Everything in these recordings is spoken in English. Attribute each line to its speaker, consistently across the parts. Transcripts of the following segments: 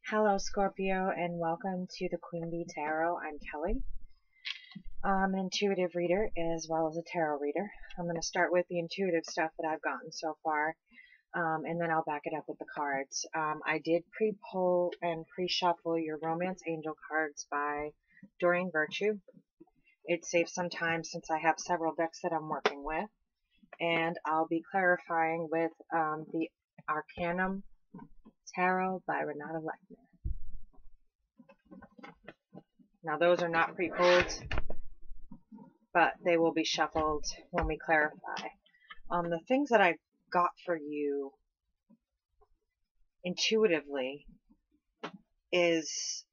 Speaker 1: Hello, Scorpio, and welcome to the Queen Bee Tarot. I'm Kelly. I'm an intuitive reader as well as a tarot reader. I'm going to start with the intuitive stuff that I've gotten so far, and then I'll back it up with the cards. I did pre-pull and pre-shuffle your Romance Angel cards by Doreen Virtue. It saves some time since I have several decks that I'm working with, and I'll be clarifying with the Arcanum Tarot by Renata Lechner. Now those are not pre-pulled, but they will be shuffled when we clarify. The things that I got for you intuitively is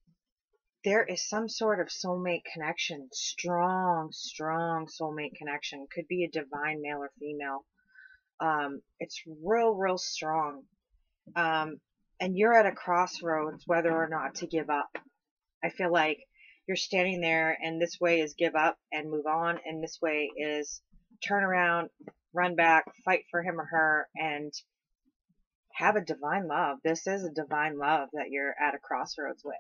Speaker 1: there is some sort of soulmate connection, strong soulmate connection. Could be a divine male or female. It's real strong. And you're at a crossroads whether or not to give up. I feel like you're standing there, and this way is give up and move on, and this way is turn around, run back, fight for him or her, and have a divine love. This is a divine love that you're at a crossroads with.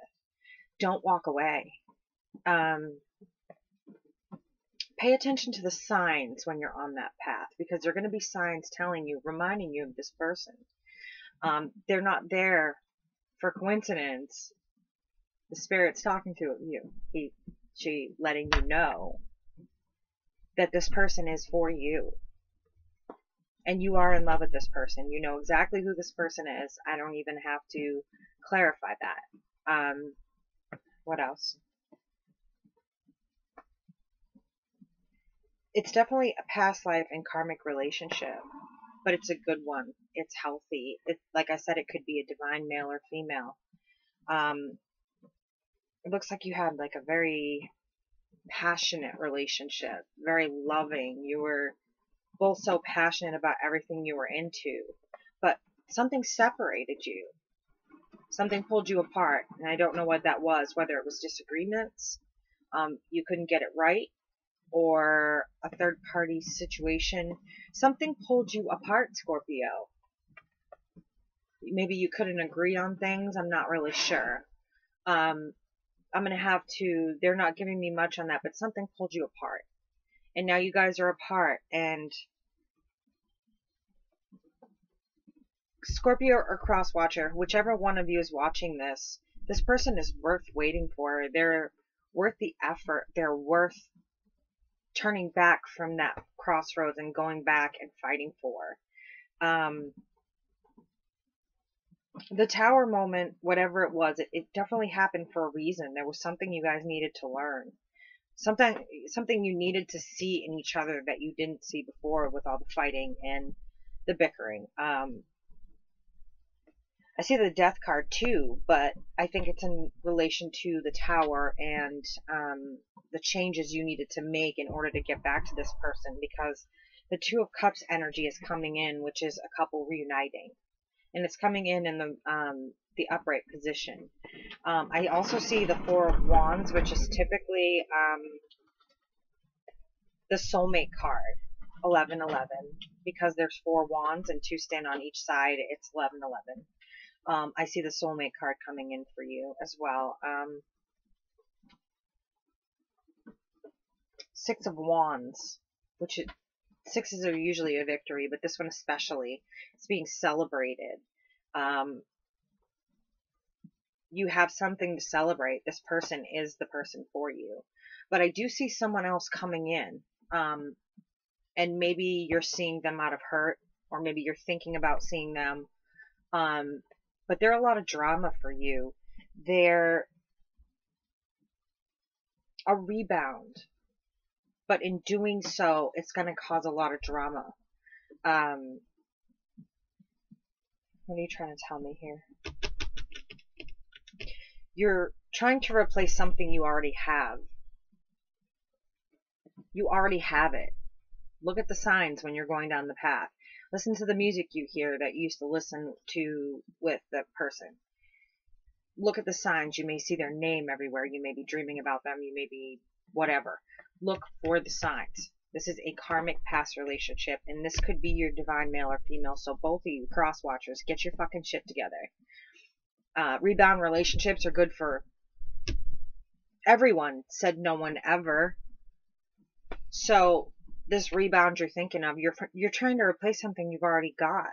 Speaker 1: Don't walk away. Pay attention to the signs when you're on that path, because there are going to be signs telling you, reminding you of this person. They're not there for coincidence. The Spirit's talking to you. She letting you know that this person is for you. And you are in love with this person. You know exactly who this person is. I don't even have to clarify that. What else? It's definitely a past life and karmic relationship, but it's a good one. It's healthy. Like I said, it could be a divine male or female. It looks like you had like a very passionate relationship, very loving. You were both so passionate about everything you were into, but something separated you. Something pulled you apart, and I don't know what that was, whether it was disagreements, you couldn't get it right, or a third party situation. Something pulled you apart, Scorpio. Maybe you couldn't agree on things. I'm not really sure. I'm going to have to, they're not giving me much on that, but something pulled you apart. And now you guys are apart, and Scorpio or Cross Watcher, whichever one of you is watching this, this person is worth waiting for. They're worth the effort. They're worth turning back from that crossroads and going back and fighting for. The tower moment, whatever it was, it definitely happened for a reason. There was something you guys needed to learn. Something you needed to see in each other that you didn't see before with all the fighting and the bickering. I see the death card too, but I think it's in relation to the tower and the changes you needed to make in order to get back to this person, because the Two of Cups energy is coming in, which is a couple reuniting. And it's coming in the upright position. I also see the Four of Wands, which is typically the soulmate card, 1111, because there's 4 wands and 2 stand on each side. It's 1111. I see the soulmate card coming in for you as well. 6 of Wands, which is, 6s are usually a victory, but this one especially, it's being celebrated. You have something to celebrate. This person is the person for you. But I do see someone else coming in. And maybe you're seeing them out of hurt, or maybe you're thinking about seeing them. But they're a lot of drama for you. They're a rebound. But in doing so, it's going to cause a lot of drama. What are you trying to tell me here? You're trying to replace something you already have. You already have it. Look at the signs when you're going down the path. Listen to the music you hear that you used to listen to with the person. Look at the signs. You may see their name everywhere. You may be dreaming about them. You may be whatever. Look for the signs. This is a karmic past relationship, and this could be your divine male or female. So both of you, cross watchers, get your fucking shit together. Rebound relationships are good for everyone, said no one ever. So this rebound you're thinking of, you're trying to replace something you've already got.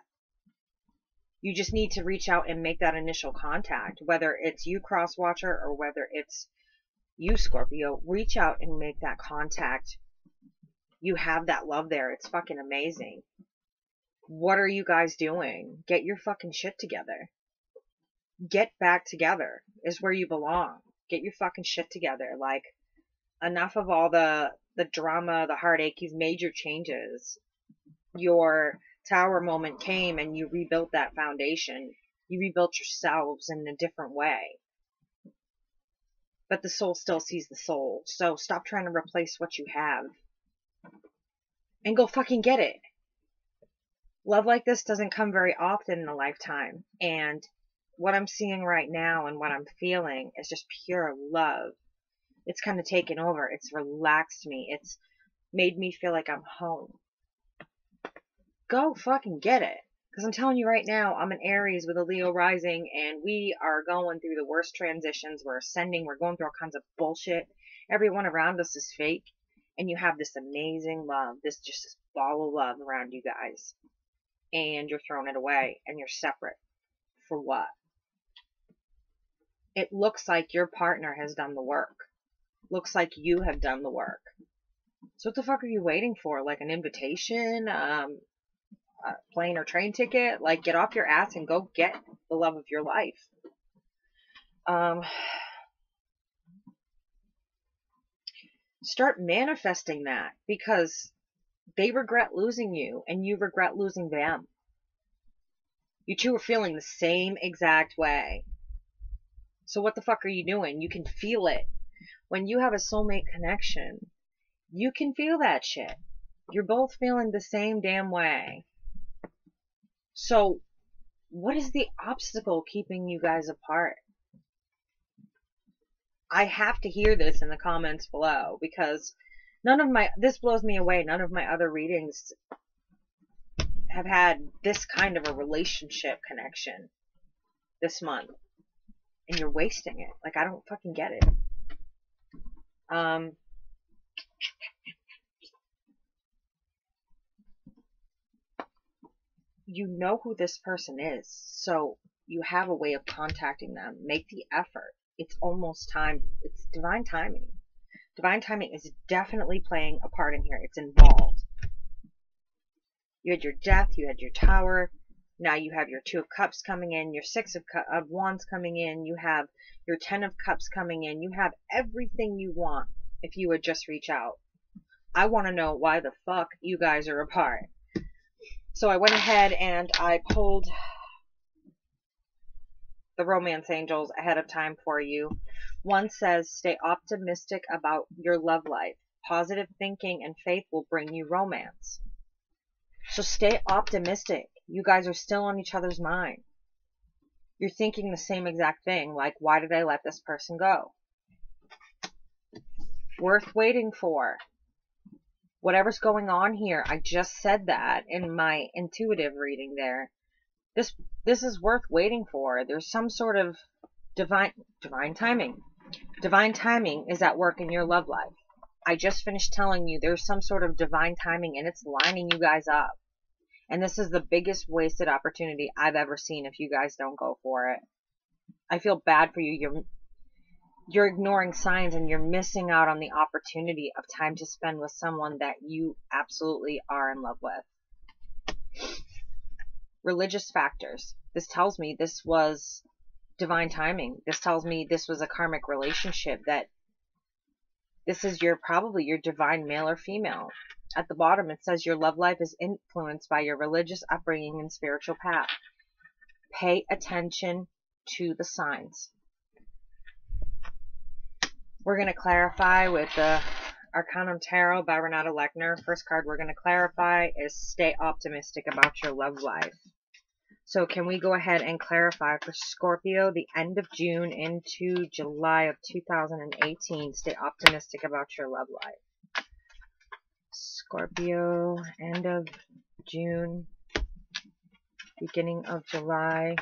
Speaker 1: You just need to reach out and make that initial contact, whether it's you, cross watcher, or whether it's you, Scorpio. Reach out and make that contact. You have that love there. It's fucking amazing. What are you guys doing? Get your fucking shit together. Get back together is where you belong. Get your fucking shit together. Like, enough of all the drama, the heartache. You've made your changes. Your tower moment came and you rebuilt that foundation. You rebuilt yourselves in a different way. But the soul still sees the soul. So stop trying to replace what you have. And go fucking get it. Love like this doesn't come very often in a lifetime. And what I'm seeing right now and what I'm feeling is just pure love. It's kind of taken over. It's relaxed me. It's made me feel like I'm home. Go fucking get it. Because I'm telling you right now, I'm an Aries with a Leo rising, and we are going through the worst transitions. We're ascending. We're going through all kinds of bullshit. Everyone around us is fake. And you have this amazing love, this ball of love around you guys. And you're throwing it away, and you're separate. For what? It looks like your partner has done the work. Looks like you have done the work. So what the fuck are you waiting for? Like an invitation? A plane or train ticket? Like, get off your ass and go get the love of your life. Start manifesting that, because they regret losing you and you regret losing them. You two are feeling the same exact way. So what the fuck are you doing? You can feel it. When you have a soulmate connection, you can feel that shit. You're both feeling the same damn way. So what is the obstacle keeping you guys apart? I have to hear this in the comments below, because this blows me away. None of my other readings have had this kind of a relationship connection this month. And you're wasting it. Like, I don't fucking get it. You know who this person is, so you have a way of contacting them. Make the effort. It's almost time. It's divine timing. Divine timing is definitely playing a part in here. It's involved. You had your death, you had your tower. Now you have your 2 of Cups coming in, your 6 of Wands coming in, you have your 10 of Cups coming in. You have everything you want if you would just reach out. I want to know why the fuck you guys are apart. So I went ahead and I pulled the romance angels ahead of time for you. One says, stay optimistic about your love life. Positive thinking and faith will bring you romance. So stay optimistic. You guys are still on each other's mind. You're thinking the same exact thing, like, why did I let this person go? Worth waiting for. Whatever's going on here, I just said that in my intuitive reading there. This is worth waiting for. There's some sort of divine timing. Divine timing is at work in your love life. I just finished telling you there's some sort of divine timing, and it's lining you guys up. And this is the biggest wasted opportunity I've ever seen if you guys don't go for it. I feel bad for you. You're ignoring signs, and you're missing out on the opportunity of time to spend with someone that you absolutely are in love with. Religious factors. This tells me this was divine timing. This tells me this was a karmic relationship, that this is probably your divine male or female. At the bottom it says your love life is influenced by your religious upbringing and spiritual path. Pay attention to the signs. We're going to clarify with the Arcanum Tarot by Renata Lechner. First card we're going to clarify is stay optimistic about your love life. So can we go ahead and clarify for Scorpio, the end of June into July of 2018, stay optimistic about your love life. Scorpio, end of June, beginning of July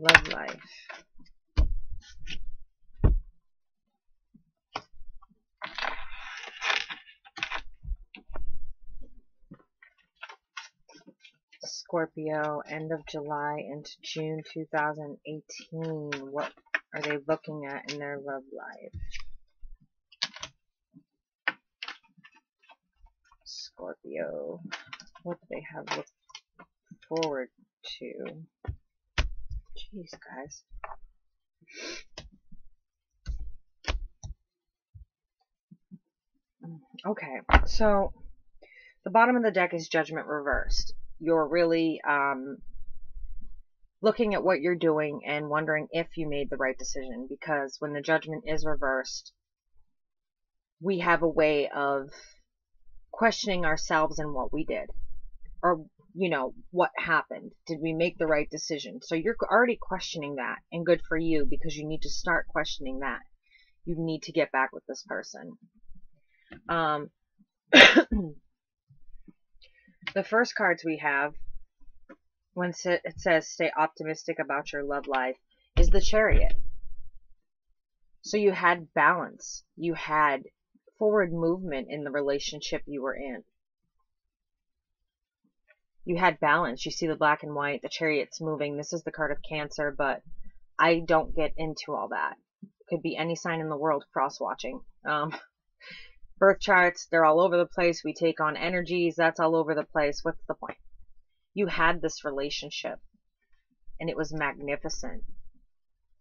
Speaker 1: love life. Scorpio, end of July into June 2018. What are they looking at in their love life? Scorpio, what do they have looked forward to? Jeez, guys. Okay, so the bottom of the deck is Judgment reversed. You're really looking at what you're doing and wondering if you made the right decision, because when the Judgment is reversed, we have a way of questioning ourselves and what we did, or what happened. Did we make the right decision? So you're already questioning that, and good for you, because you need to start questioning that. You need to get back with this person. The first cards we have, when it says stay optimistic about your love life, is the Chariot. So you had balance. You had forward movement in the relationship you were in. You had balance. You see the black and white, the Chariot's moving. This is the card of Cancer, but I don't get into all that. Could be any sign in the world cross-watching. Birth charts, they're all over the place. We take on energies, that's all over the place. What's the point? You had this relationship, and it was magnificent.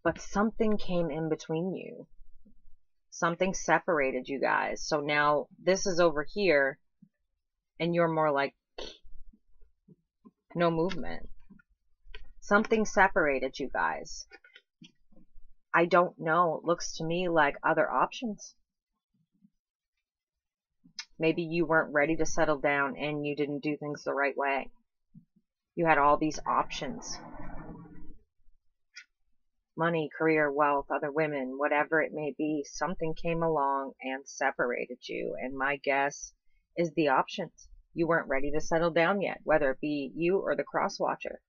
Speaker 1: But something came in between you. Something separated you guys. So now this is over here, and you're more like no movement. Something separated you guys. I don't know. It looks to me like other options. Maybe you weren't ready to settle down and you didn't do things the right way. You had all these options. Money, career, wealth, other women, whatever it may be. Something came along and separated you. And my guess is the options. You weren't ready to settle down yet, whether it be you or the cross-watcher.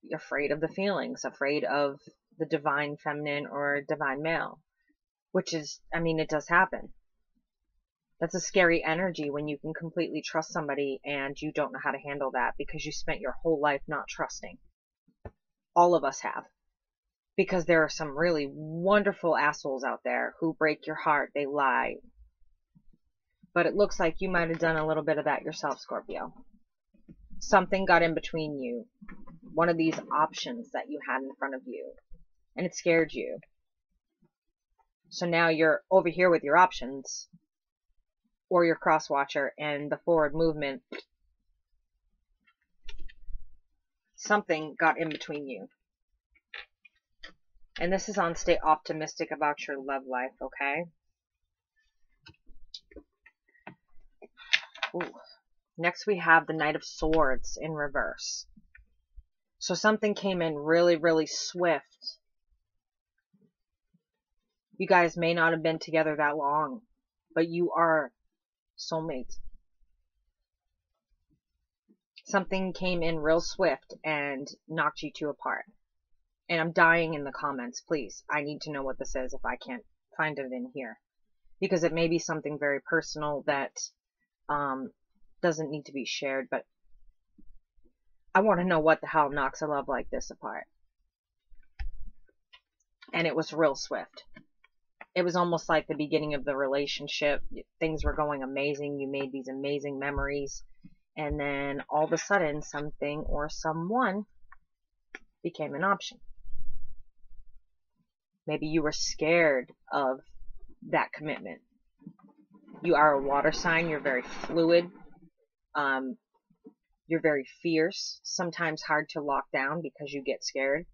Speaker 1: You're afraid of the feelings, afraid of the divine feminine or divine male. Which is, I mean, it does happen. That's a scary energy when you can completely trust somebody and you don't know how to handle that because you spent your whole life not trusting. All of us have. Because there are some really wonderful assholes out there who break your heart. They lie. But it looks like you might have done a little bit of that yourself, Scorpio. Something got in between you. One of these options that you had in front of you. And it scared you. So now you're over here with your options. Or your cross-watcher and the forward movement. Something got in between you. And this is on stay optimistic about your love life, okay? Ooh. Next we have the Knight of Swords in reverse. So something came in really, really swift. You guys may not have been together that long, but you are soulmates. Something came in real swift and knocked you two apart. And I'm dying in the comments, please. I need to know what this is if I can't find it in here. Because it may be something very personal that doesn't need to be shared, but I want to know what the hell knocks a love like this apart. And it was real swift. It was almost like the beginning of the relationship. Things were going amazing. You made these amazing memories. And then all of a sudden, something or someone became an option. Maybe you were scared of that commitment. You are a water sign. You're very fluid. You're very fierce. Sometimes hard to lock down because you get scared.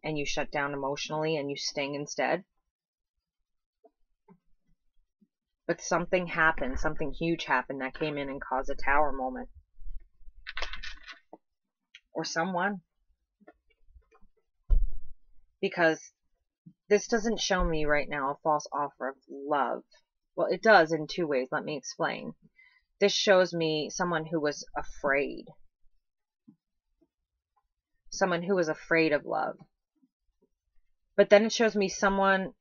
Speaker 1: And you shut down emotionally and you sting instead. But something happened, something huge happened that came in and caused a tower moment. Or someone. Because this doesn't show me right now a false offer of love. Well, it does in two ways. Let me explain. This shows me someone who was afraid. someone who was afraid of love. But then it shows me someone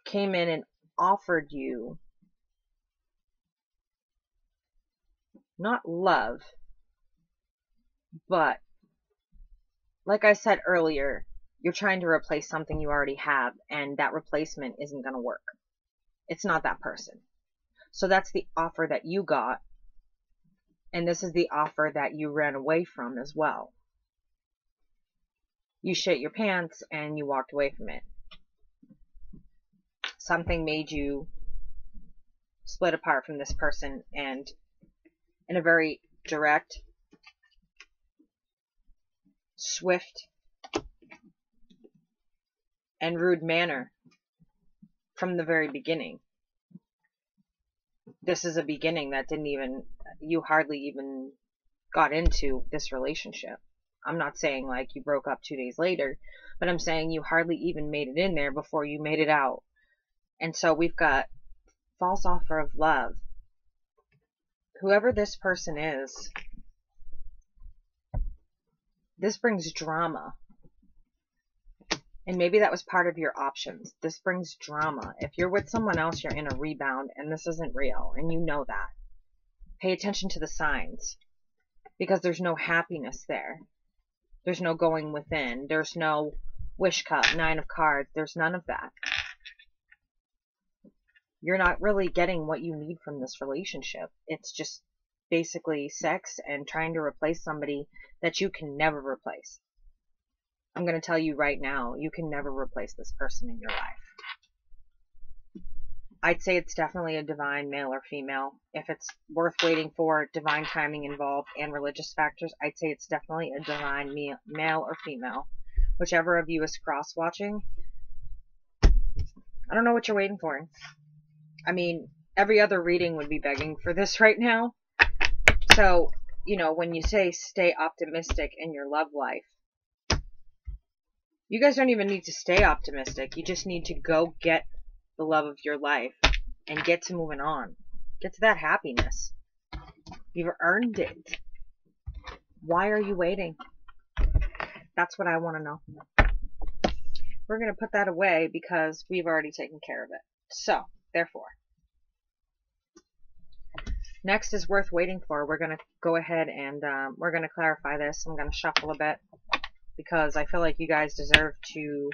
Speaker 1: came in and offered you not love, but like I said earlier, you're trying to replace something you already have, and that replacement isn't going to work. It's not that person. So that's the offer that you got, and this is the offer that you ran away from as well. You shit your pants and you walked away from it. Something made you split apart from this person, and in a very direct, swift, and rude manner from the very beginning. This is a beginning that you hardly even got into this relationship. I'm not saying like you broke up 2 days later, but I'm saying you hardly even made it in there before you made it out. And so we've got false offer of love. Whoever this person is, this brings drama. And maybe that was part of your options. This brings drama. If you're with someone else, you're in a rebound, and this isn't real, and you know that. Pay attention to the signs, because there's no happiness there. There's no going within. There's no wish cup, 9 of cards. There's none of that. You're not really getting what you need from this relationship. It's just basically sex and trying to replace somebody that you can never replace. I'm going to tell you right now, you can never replace this person in your life. I'd say it's definitely a divine male or female. If it's worth waiting for, divine timing involved, and religious factors, I'd say it's definitely a divine male or female. Whichever of you is cross-watching, I don't know what you're waiting for. I mean, every other reading would be begging for this right now. So, you know, when you say stay optimistic in your love life, you guys don't even need to stay optimistic. You just need to go get the love of your life and get to moving on. Get to that happiness. You've earned it. Why are you waiting? That's what I want to know. We're going to put that away because we've already taken care of it. So, therefore, next is worth waiting for. We're going to go ahead and we're going to clarify this. I'm going to shuffle a bit, because I feel like you guys deserve to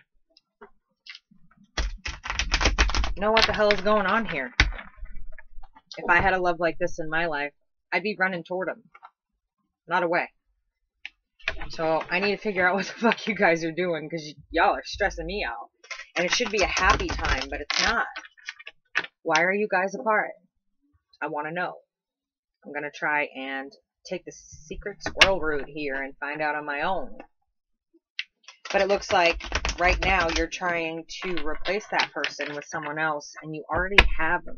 Speaker 1: know what the hell is going on here. If I had a love like this in my life, I'd be running toward him, not away. So I need to figure out what the fuck you guys are doing, because y'all are stressing me out. And it should be a happy time, but it's not. Why are you guys apart? I want to know. I'm going to try and take the secret squirrel route here and find out on my own. But it looks like right now you're trying to replace that person with someone else, and you already have them.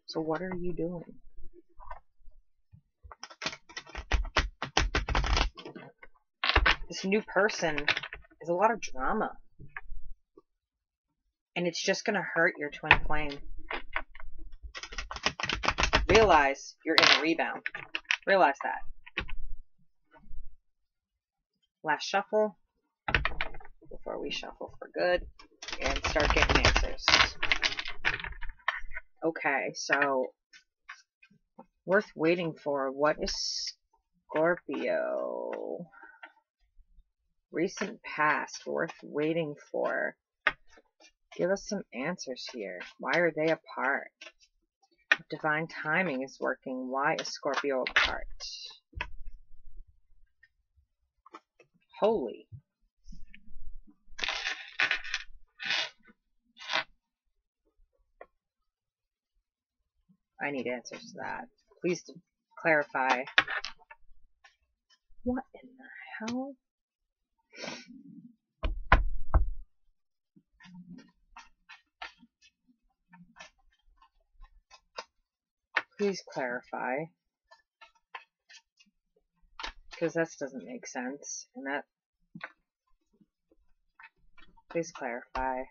Speaker 1: So what are you doing? This new person is a lot of drama. And it's just going to hurt your twin flame. Realize you're in a rebound. Realize that. Last shuffle. Before we shuffle for good. And start getting answers. Okay, so worth waiting for. What is Scorpio? Recent past. Worth waiting for. Give us some answers here. Why are they apart? Divine timing is working. Why is Scorpio apart? Holy. I need answers to that. Please clarify. What in the hell? Please clarify. Because that doesn't make sense. And that... Please clarify.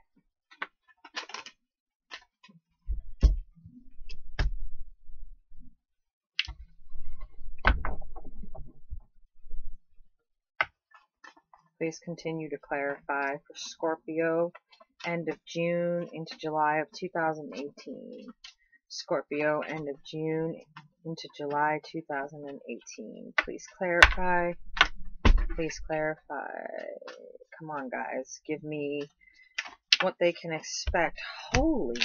Speaker 1: Please continue to clarify for Scorpio, end of June into July of 2018. Scorpio, end of June into July 2018. Please clarify. Please clarify. Come on, guys. Give me what they can expect. Holy.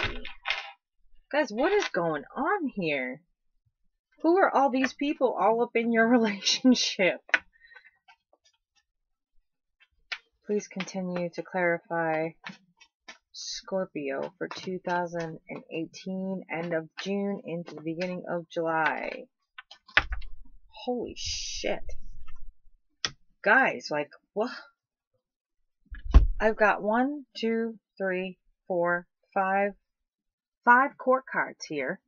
Speaker 1: Guys, what is going on here? Who are all these people all up in your relationship? Please continue to clarify Scorpio for 2018, end of June into the beginning of July. Holy shit. Guys, like, what? I've got 1, 2, 3, 4, 5 court cards here.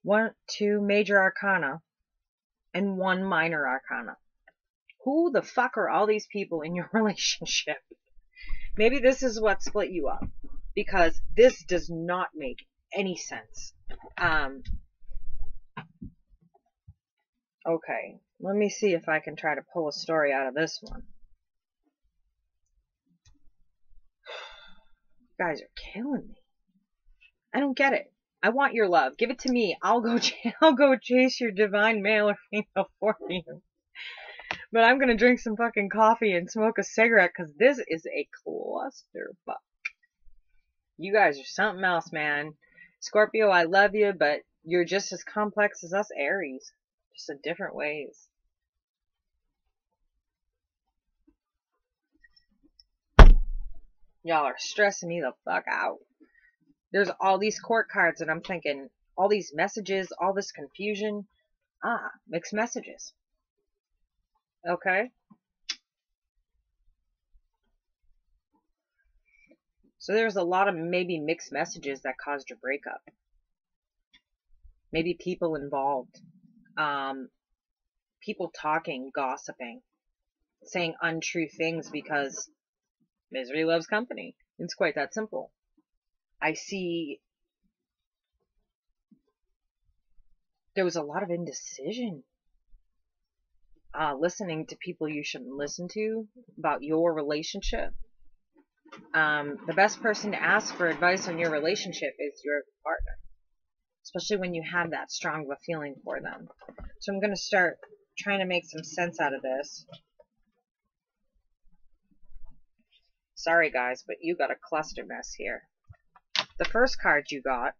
Speaker 1: 2 major arcana and 1 minor arcana. Who the fuck are all these people in your relationship? Maybe this is what split you up, because this does not make any sense. Okay, let me see if I can try to pull a story out of this one. You guys are killing me. I don't get it. I want your love. Give it to me. I'll go chase your divine male or female for you. But I'm gonna drink some fucking coffee and smoke a cigarette, because this is a clusterfuck. You guys are something else, man. Scorpio, I love you, but you're just as complex as us Aries. Just in different ways. Y'all are stressing me the fuck out. There's all these court cards, and I'm thinking, all these messages, all this confusion. Mixed messages. Okay? So there's a lot of maybe mixed messages that caused your breakup. Maybe people involved. People talking, gossiping, saying untrue things because misery loves company. It's quite that simple. I see there was a lot of indecision. Listening to people you shouldn't listen to about your relationship. The best person to ask for advice on your relationship is your partner. Especially when you have that strong of a feeling for them. So I'm going to start trying to make some sense out of this. Sorry guys, but you got a cluster mess here. The first card you got,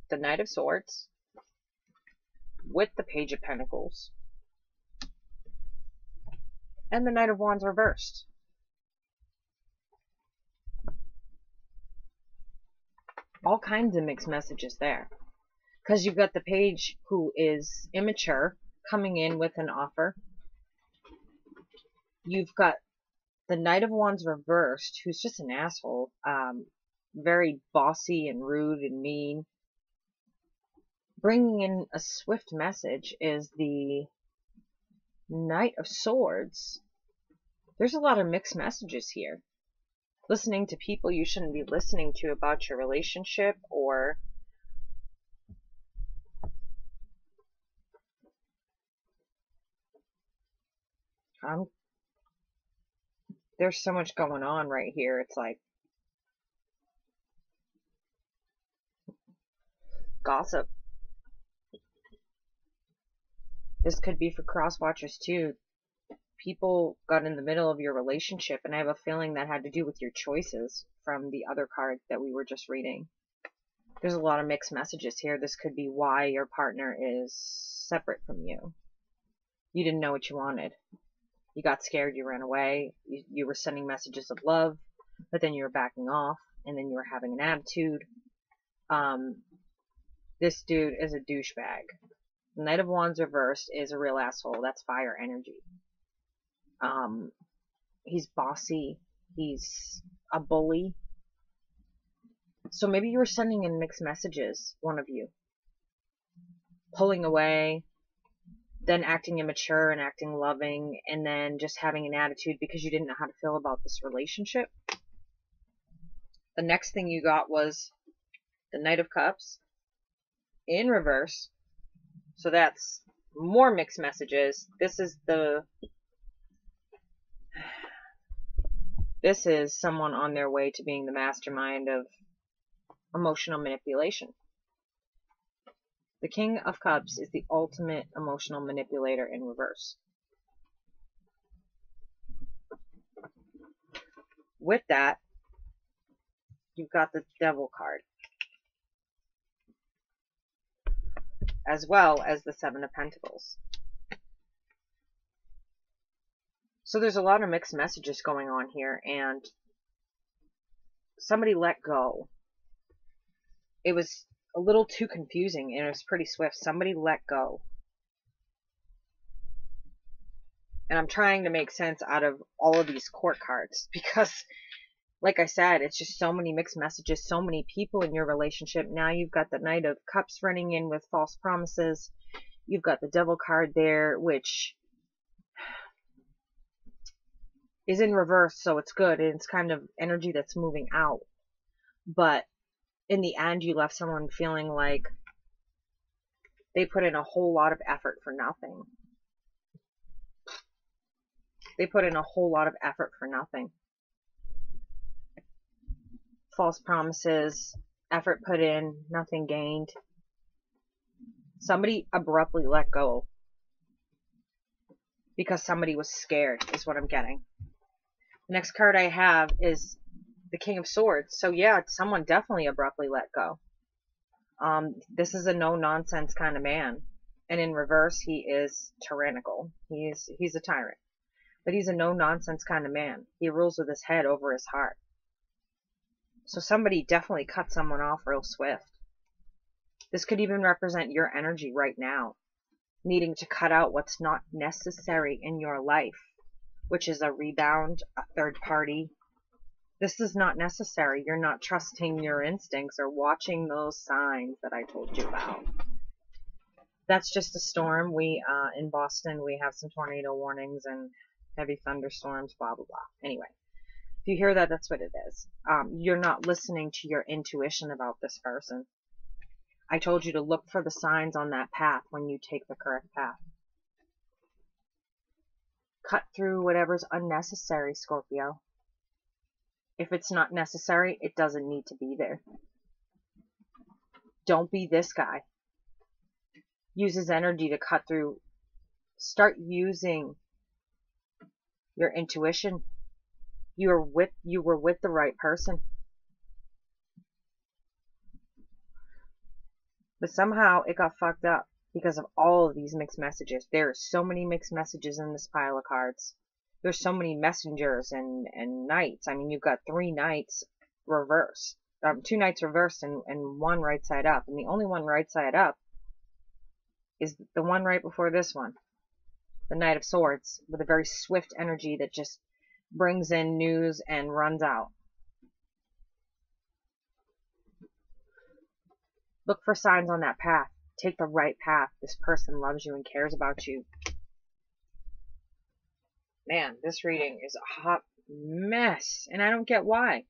Speaker 1: the Knight of Swords, with the Page of Pentacles, and the Knight of Wands reversed. All kinds of mixed messages there. Because you've got the Page who is immature, coming in with an offer. You've got the Knight of Wands reversed, who's just an asshole. Very bossy and rude and mean. Bringing in a swift message is the Knight of Swords. There's a lot of mixed messages here. Listening to people you shouldn't be listening to about your relationship, or there's so much going on right here. It's like gossip. This could be for cross watchers too. People got in the middle of your relationship, and I have a feeling that had to do with your choices from the other card that we were just reading. There's a lot of mixed messages here. This could be why your partner is separate from you. You didn't know what you wanted. You got scared, you ran away, you were sending messages of love, but then you were backing off, and then you were having an attitude. This dude is a douchebag. The Knight of Wands reversed is a real asshole. That's fire energy. He's bossy. He's a bully. So maybe you were sending in mixed messages, one of you. Pulling away, then acting immature and acting loving, and then just having an attitude because you didn't know how to feel about this relationship. The next thing you got was the Knight of Cups in reverse. So that's more mixed messages. This is someone on their way to being the mastermind of emotional manipulation. The King of Cups is the ultimate emotional manipulator in reverse. With that, you've got the Devil card, as well as the Seven of Pentacles. So there's a lot of mixed messages going on here, and somebody let go. It was a little too confusing, and it was pretty swift. Somebody let go. And I'm trying to make sense out of all of these court cards, because like I said, it's just so many mixed messages, so many people in your relationship. Now you've got the Knight of Cups running in with false promises. You've got the Devil card there, which is in reverse, so it's good. It's kind of energy that's moving out. But in the end, you left someone feeling like they put in a whole lot of effort for nothing. They put in a whole lot of effort for nothing. False promises, effort put in, nothing gained. Somebody abruptly let go because somebody was scared, is what I'm getting. The next card I have is the King of Swords. So yeah, someone definitely abruptly let go. This is a no-nonsense kind of man. And in reverse, he is tyrannical. He's a tyrant. But he's a no-nonsense kind of man. He rules with his head over his heart. So somebody definitely cut someone off real swift. This could even represent your energy right now, needing to cut out what's not necessary in your life, which is a rebound, a third party. This is not necessary. You're not trusting your instincts or watching those signs that I told you about. That's just a storm. In Boston, we have some tornado warnings and heavy thunderstorms, blah, blah, blah. Anyway, if you hear that, that's what it is. You're not listening to your intuition about this person. I told you to look for the signs on that path when you take the correct path. Cut through whatever's unnecessary, Scorpio. If it's not necessary, it doesn't need to be there. Don't be this guy. Use his energy to cut through. Start using your intuition. You were with the right person. But somehow it got fucked up because of all of these mixed messages. There are so many mixed messages in this pile of cards. There's so many messengers and knights. I mean, you've got 3 knights reversed. 2 knights reversed and 1 right side up. And the only one right side up is the one right before this one. The Knight of Swords, with a very swift energy that just brings in news and runs out. Look for signs on that path. Take the right path. This person loves you and cares about you. Man, this reading is a hot mess, and I don't get why.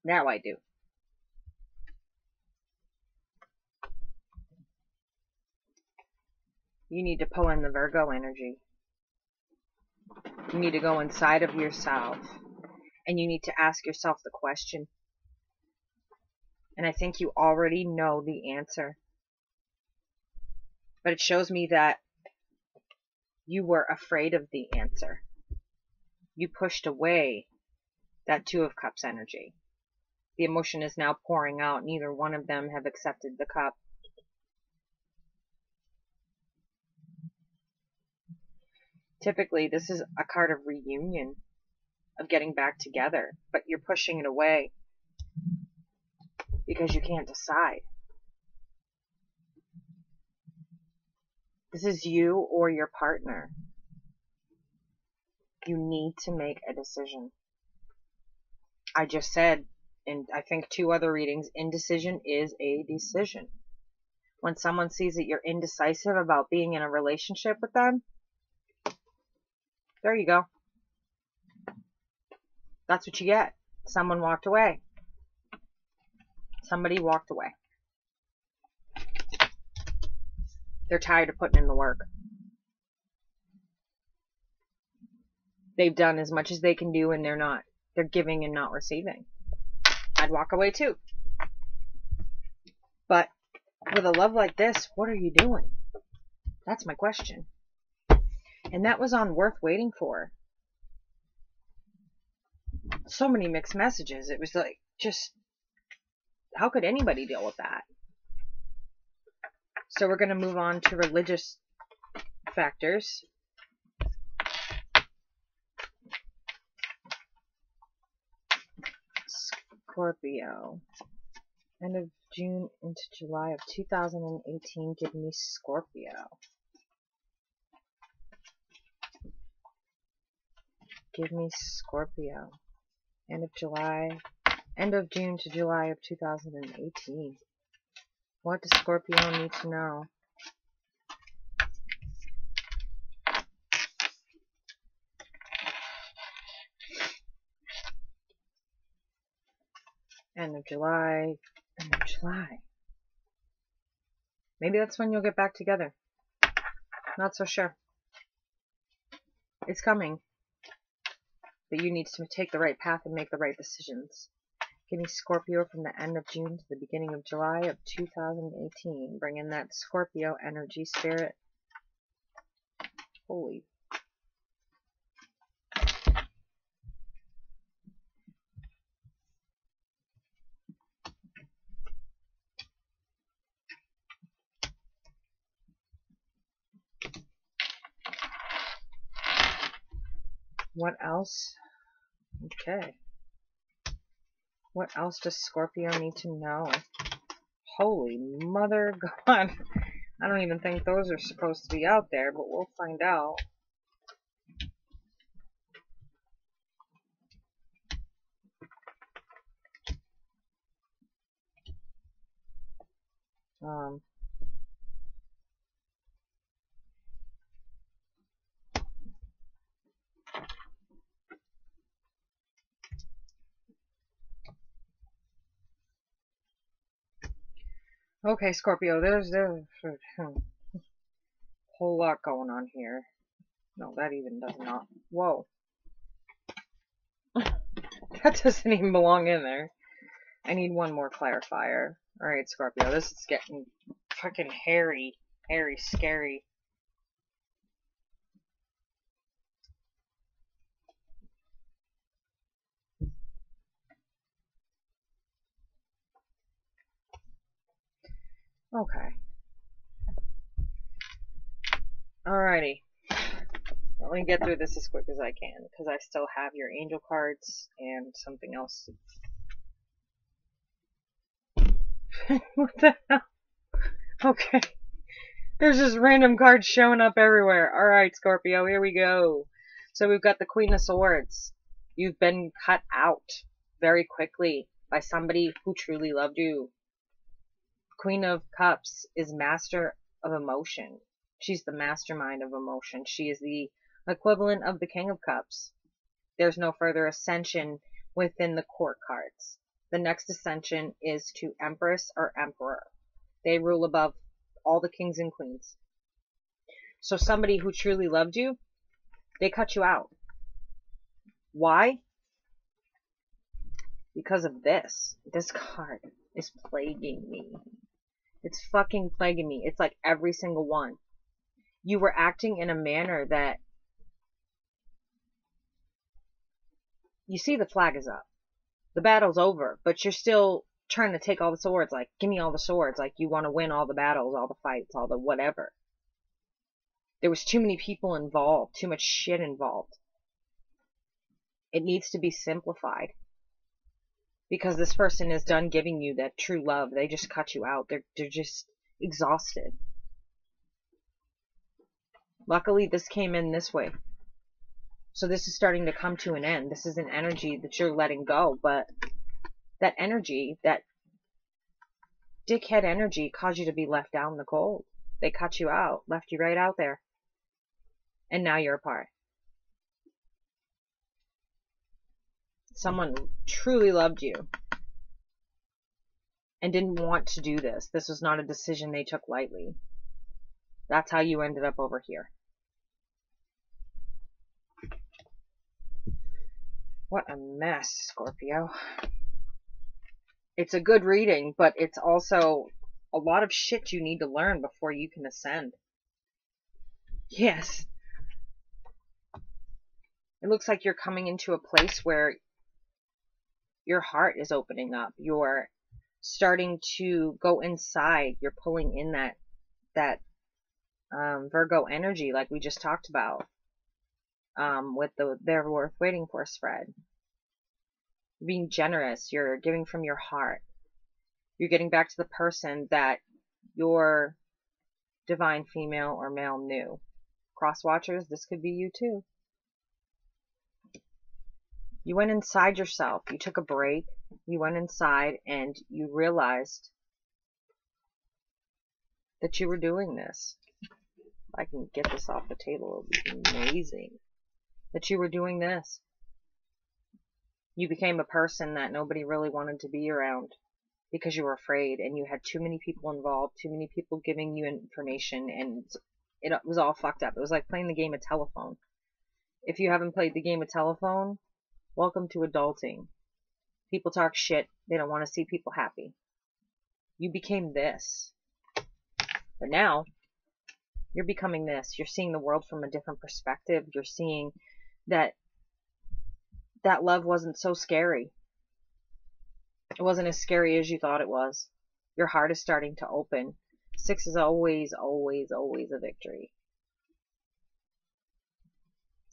Speaker 1: Now I do. You need to pull in the Virgo energy. You need to go inside of yourself, and you need to ask yourself the question. And I think you already know the answer. But it shows me that you were afraid of the answer. You pushed away that 2 of Cups energy. The emotion is now pouring out. Neither one of them have accepted the cup. Typically, this is a card of reunion, of getting back together, but you're pushing it away because you can't decide. This is you or your partner. You need to make a decision. I just said, in I think 2 other readings, indecision is a decision. When someone sees that you're indecisive about being in a relationship with them, There you go. That's what you get. Someone walked away. Somebody walked away. They're tired of putting in the work. They've done as much as they can do, and they're giving and not receiving. I'd walk away too. But with a love like this, what are you doing? That's my question. And that was on Worth Waiting For. So many mixed messages. It was like, just, how could anybody deal with that? So we're going to move on to religious factors. Scorpio. End of June into July of 2018. Give me Scorpio. Give me Scorpio. End of June to July of 2018. What does Scorpio need to know? End of July. End of July. Maybe that's when you'll get back together. Not so sure. It's coming. But you need to take the right path and make the right decisions. Give me Scorpio from the end of June to the beginning of July of 2018. Bring in that Scorpio energy, spirit. Holy. What else? Okay. What else does Scorpio need to know? Holy mother God. I don't even think those are supposed to be out there, but we'll find out. Okay, Scorpio, there's a whole lot going on here. No, that even does not. Whoa. That doesn't even belong in there. I need one more clarifier. Alright, Scorpio, this is getting fucking hairy. Hairy, scary. Okay. Alrighty. Let me get through this as quick as I can, because I still have your angel cards and something else. What the hell? Okay. There's just random cards showing up everywhere. Alright, Scorpio, here we go. So we've got the Queen of Swords. You've been cut out very quickly by somebody who truly loved you. Queen of Cups is master of emotion. She's the mastermind of emotion. She is the equivalent of the King of Cups. There's no further ascension within the court cards. The next ascension is to Empress or Emperor. They rule above all the kings and queens. So somebody who truly loved you, they cut you out. Why? Because of this. This card is plaguing me. It's fucking plaguing me. It's like every single one. You were acting in a manner that, you see the flag is up. The battle's over, but you're still trying to take all the swords. Like, give me all the swords. Like, you want to win all the battles, all the fights, all the whatever. There was too many people involved, too much shit involved. It needs to be simplified. Because this person is done giving you that true love. They just cut you out. They're just exhausted. Luckily, this came in this way. So this is starting to come to an end. This is an energy that you're letting go. But that energy, that dickhead energy, caused you to be left out in the cold. They cut you out. Left you right out there. And now you're apart. Someone truly loved you and didn't want to do this. This was not a decision they took lightly. That's how you ended up over here. What a mess, Scorpio. It's a good reading, but it's also a lot of shit you need to learn before you can ascend. Yes. It looks like you're coming into a place where your heart is opening up. You're starting to go inside. You're pulling in that Virgo energy like we just talked about with the They're Worth Waiting For spread. Being generous. You're giving from your heart. You're getting back to the person that your divine female or male knew. Cross watchers, this could be you too. You went inside yourself. You took a break. You went inside and you realized that you were doing this. If I can get this off the table, it would be amazing. That you were doing this. You became a person that nobody really wanted to be around because you were afraid and you had too many people involved, too many people giving you information, and it was all fucked up. It was like playing the game of telephone. If you haven't played the game of telephone, welcome to adulting. People talk shit. They don't want to see people happy. You became this. But now, you're becoming this. You're seeing the world from a different perspective. You're seeing that love wasn't so scary. It wasn't as scary as you thought it was. Your heart is starting to open. 6 is always, always, always a victory.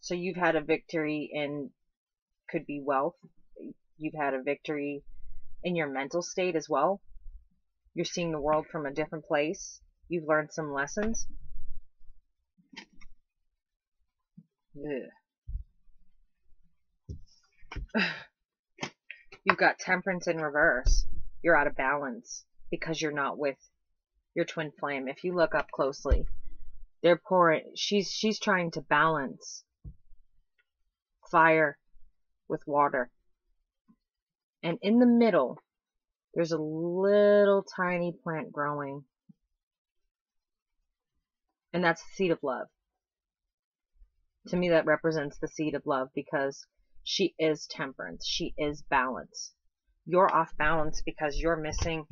Speaker 1: So you've had a victory in, could be wealth. You've had a victory in your mental state as well. You're seeing the world from a different place. You've learned some lessons. You've got temperance in reverse. You're out of balance because you're not with your twin flame. If you look up closely, they're pouring. She's trying to balance fire with water. And in the middle, there's a little tiny plant growing. And that's the seed of love. To me, that represents the seed of love because she is temperance. She is balance. You're off balance because you're missing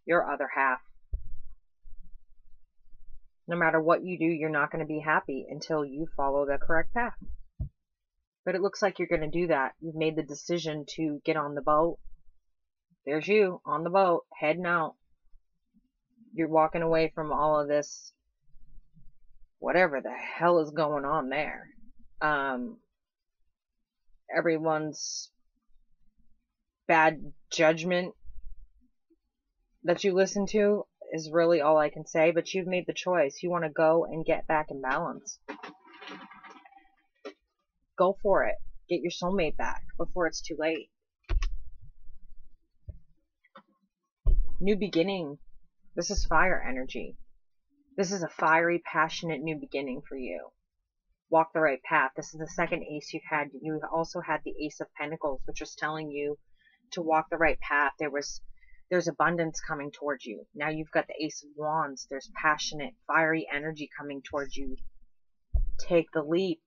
Speaker 1: your other half. No matter what you do, you're not going to be happy until you follow the correct path. But it looks like you're going to do that. You've made the decision to get on the boat. There's you on the boat, heading out. You're walking away from all of this, whatever the hell is going on there. Everyone's bad judgment that you listen to is really all I can say, but you've made the choice. You want to go and get back in balance. Go for it. Get your soulmate back before it's too late. New beginning. This is fire energy. This is a fiery, passionate new beginning for you. Walk the right path. This is the second ace you've had. You also had the Ace of Pentacles, which was telling you to walk the right path. There's abundance coming towards you. Now you've got the Ace of Wands. There's passionate, fiery energy coming towards you. Take the leap.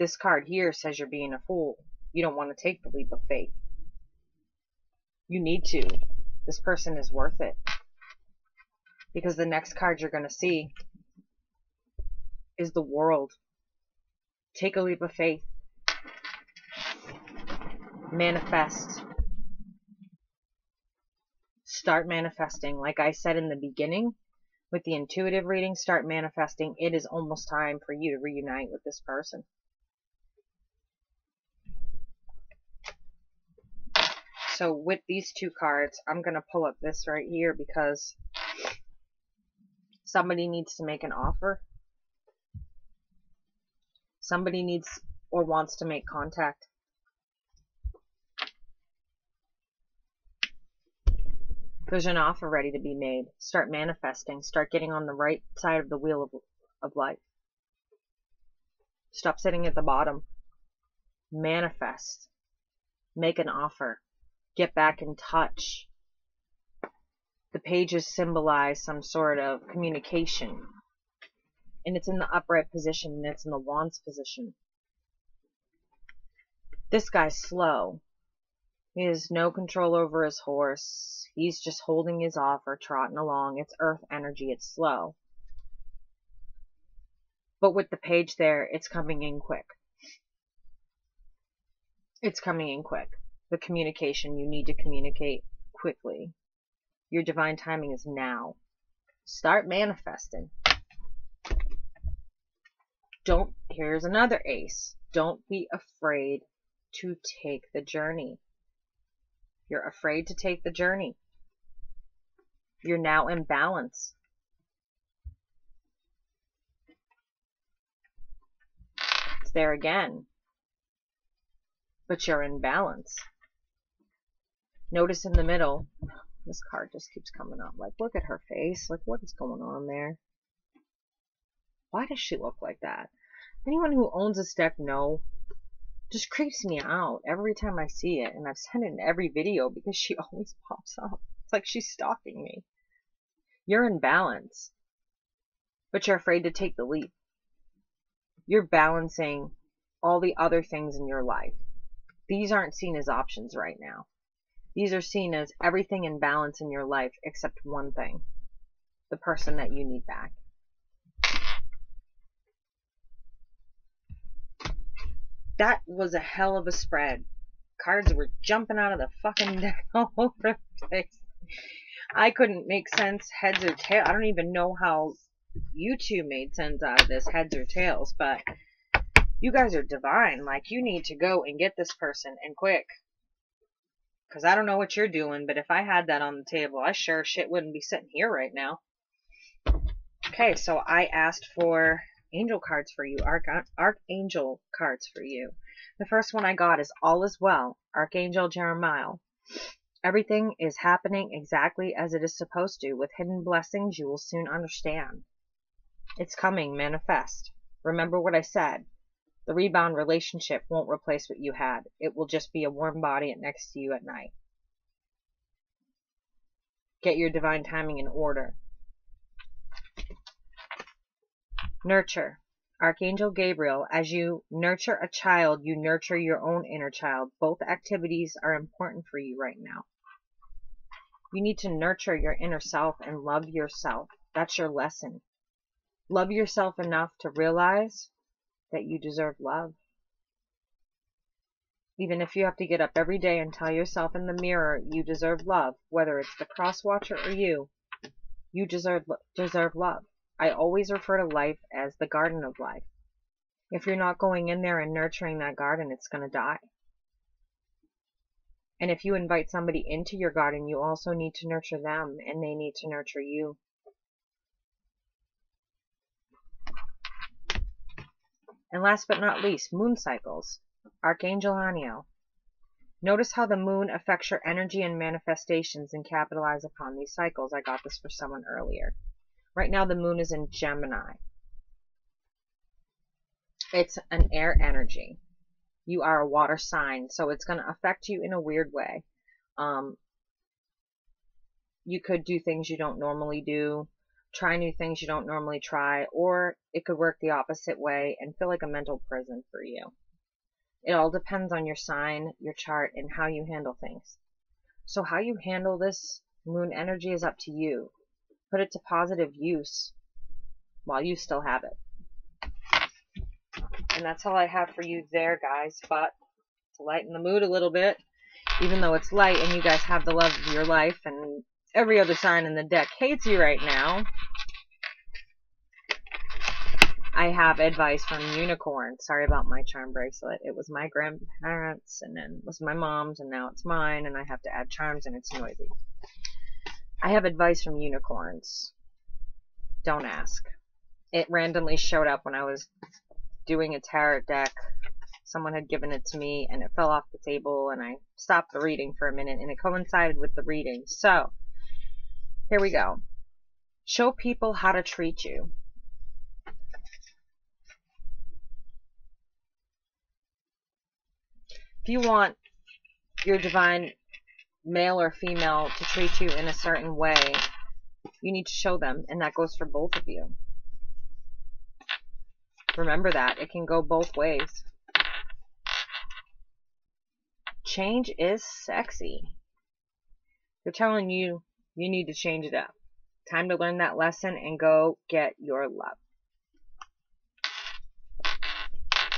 Speaker 1: This card here says you're being a fool. You don't want to take the leap of faith. You need to. This person is worth it. Because the next card you're going to see is the World. Take a leap of faith. Manifest. Start manifesting. Like I said in the beginning, with the intuitive reading, start manifesting. It is almost time for you to reunite with this person. So with these two cards, I'm going to pull up this right here because somebody needs to make an offer. Somebody needs or wants to make contact. There's an offer ready to be made. Start manifesting. Start getting on the right side of the wheel of life. Stop sitting at the bottom. manifest, make an offer, get back in touch. The pages symbolize some sort of communication, and it's in the upright position, and it's in the wands position. This guy's slow. He has no control over his horse. He's just holding his offer, trotting along. It's earth energy. It's slow. But with the page there, it's coming in quick. It's coming in quick. The communication, you need to communicate quickly. Your divine timing is now. Start manifesting. Here's another ace. Don't be afraid to take the journey. You're afraid to take the journey. You're now in balance. It's there again. But you're in balance. Notice in the middle, this card just keeps coming up. Like, look at her face. Like, what is going on there? Why does she look like that? Anyone who owns this deck, no. Just creeps me out every time I see it. And I've said it in every video because she always pops up. It's like she's stalking me. You're in balance. But you're afraid to take the leap. You're balancing all the other things in your life. These aren't seen as options right now. These are seen as everything in balance in your life except one thing. The person that you need back. That was a hell of a spread. Cards were jumping out of the fucking deck all over the place. I couldn't make sense, heads or tails. I don't even know how you two made sense out of this, heads or tails, but you guys are divine. Like, you need to go and get this person, and quick. Because I don't know what you're doing, but if I had that on the table, I sure shit wouldn't be sitting here right now. Okay, so I asked for angel cards for you, archangel cards for you. The first one I got is All Is Well, Archangel Jeremiah. Everything is happening exactly as it is supposed to. With hidden blessings, you will soon understand. It's coming, manifest. Remember what I said. The rebound relationship won't replace what you had. It will just be a warm body next to you at night. Get your divine timing in order. Nurture. Archangel Gabriel, as you nurture a child, you nurture your own inner child. Both activities are important for you right now. You need to nurture your inner self and love yourself. That's your lesson. Love yourself enough to realize that you deserve love. Even if you have to get up every day and tell yourself in the mirror you deserve love, whether it's the cross watcher or you deserve love. I always refer to life as the garden of life. If you're not going in there and nurturing that garden, it's going to die. And if you invite somebody into your garden, you also need to nurture them, and they need to nurture you. And last but not least, moon cycles. Archangel Haniel. Notice how the moon affects your energy and manifestations, and capitalize upon these cycles. I got this for someone earlier. Right now the moon is in Gemini. It's an air energy. You are a water sign, so it's going to affect you in a weird way. You could do things you don't normally do, try new things you don't normally try, or it could work the opposite way and feel like a mental prison for you. It all depends on your sign, your chart, and how you handle things. So how you handle this moon energy is up to you. Put it to positive use while you still have it. And that's all I have for you there, guys. But to lighten the mood a little bit, even though it's light and you guys have the love of your life and every other sign in the deck hates you right now, I have advice from Unicorn. Sorry about my charm bracelet. It was my grandparents, and then it was my mom's, and now it's mine, and I have to add charms, and it's noisy. I have advice from unicorns. Don't ask. It randomly showed up when I was doing a tarot deck. Someone had given it to me, and it fell off the table, and I stopped the reading for a minute, and it coincided with the reading. So, here we go. Show people how to treat you. you want your divine male or female to treat you in a certain way, you need to show them, and that goes for both of you. Remember that. It can go both ways. Change is sexy. They're telling you, you need to change it up. Time to learn that lesson and go get your love.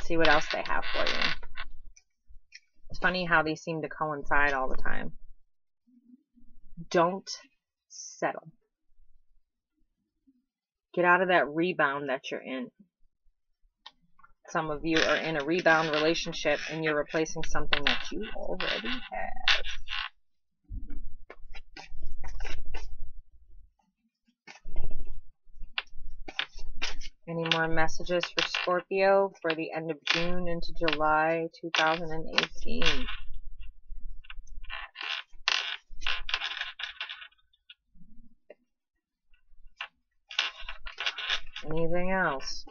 Speaker 1: See what else they have for you. It's funny how these seem to coincide all the time. Don't settle. Get out of that rebound that you're in. Some of you are in a rebound relationship and you're replacing something that you already have. Any more messages for Scorpio for the end of June into July 2018? Anything else?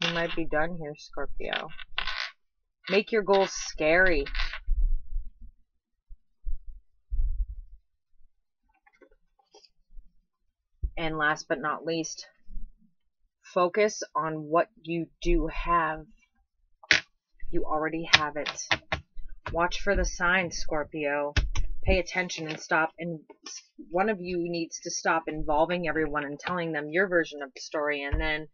Speaker 1: You might be done here, Scorpio. Make your goals scary. And last but not least, focus on what you do have. You already have it. Watch for the signs, Scorpio. Pay attention and stop. And one of you needs to stop involving everyone and telling them your version of the story, and then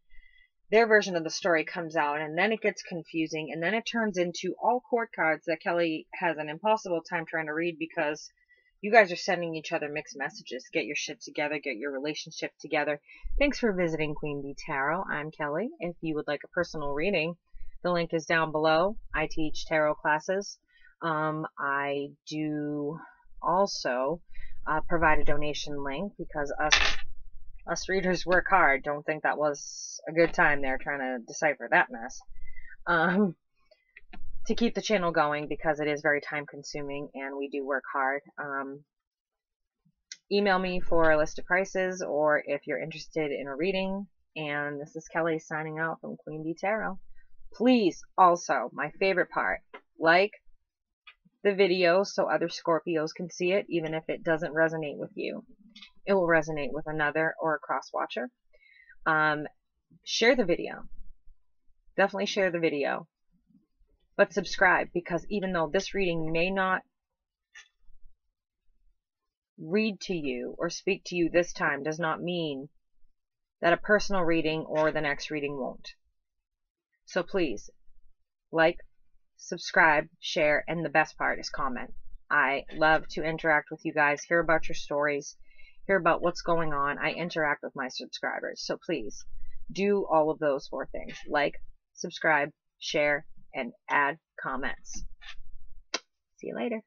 Speaker 1: their version of the story comes out, and then it gets confusing, and then it turns into all court cards that Kelly has an impossible time trying to read because you guys are sending each other mixed messages. Get your shit together. Get your relationship together. Thanks for visiting Queen Bee Tarot. I'm Kelly. If you would like a personal reading, the link is down below. I teach tarot classes. I do also provide a donation link because us readers work hard. Don't think that was a good time there trying to decipher that mess. To keep the channel going because it is very time consuming and we do work hard. Email me for a list of prices or if you're interested in a reading. And this is Kelly signing out from Queen Bee Tarot. Please also, my favorite part, like the video so other Scorpios can see it, even if it doesn't resonate with you. It will resonate with another or a cross watcher. Share the video. Definitely share the video. But subscribe, because even though this reading may not read to you or speak to you this time, does not mean that a personal reading or the next reading won't. So please, like, subscribe, share, and the best part is comment. I love to interact with you guys, hear about your stories, hear about what's going on. I interact with my subscribers. So please, do all of those 4 things. Like, subscribe, share, and add comments. See you later.